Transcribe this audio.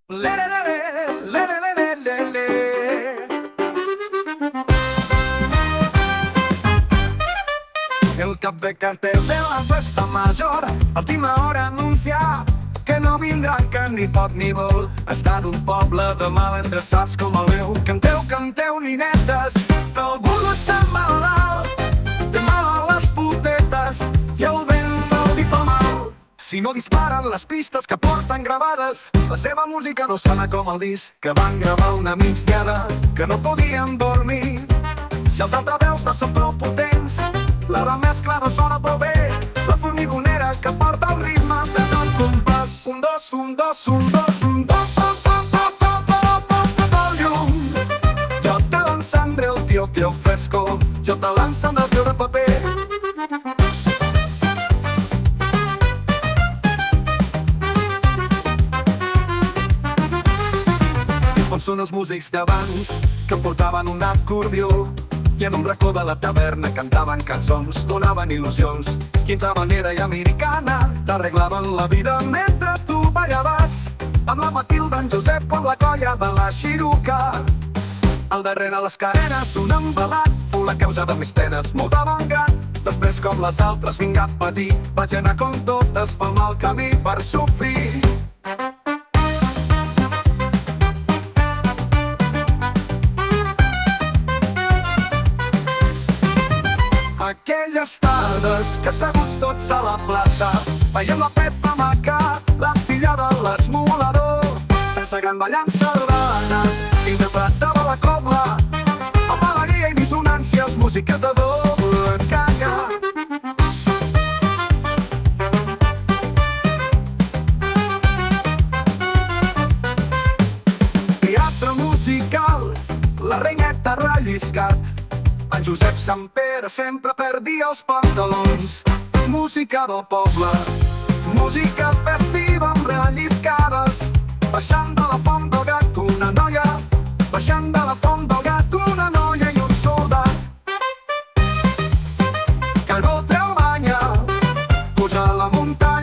Le, le, le, le, le, le, le, le, le. El cap de cartel de la festa major a última hora anuncia que no vindrà que ni pot ni vol estar d'un poble de malendreçats com el meu. Canteu, canteu, ninetes, que el burro està malalt, té mal a les potetes i el vent el li fa mal. Si no disparen les pistes que porten gravades, la seva música no sona com el disc que van gravar una migdiada, que no podien dormir. Si els altaveus no són prou potents, la remescla no sona prou bé, la formigonera que porta el ritme de tot compàs. Un, dos, un, dos, un, dos, un, dos, el llum. Jo te l'encendré el tio fresco, jo te l'encendré el tio de paper. On són els músics d'abans que portaven un acordió i en un racó de la taverna cantaven cançons, donaven il·lusions. Quinta manera i americana t'arreglaven la vida mentre tu ballaves amb la Matilda, en Josep o amb la colla de la Xiruca. Al darrere les carenes d'un embalat fou la causa de més penes, molt d'avangat. Després com les altres vinc a patir, vaig anar com totes pel mal camí per sofrir. Aquelles tardes que asseguts tots a la plaça veiem la Pepa Macà, la filla de l'esmolador, sense gran ballant sardanes, interpretava la cobla amb alegria i dissonàncies, músiques de doble canya. Teatre musical, la reineta relliscat, en Josep Sampere sempre perdia els pantalons. Música del poble, música festiva amb relliscades, baixant de la font del gat una noia, baixant de la font del gat una noia i un soldat. Que no treu banya, puja a la muntanya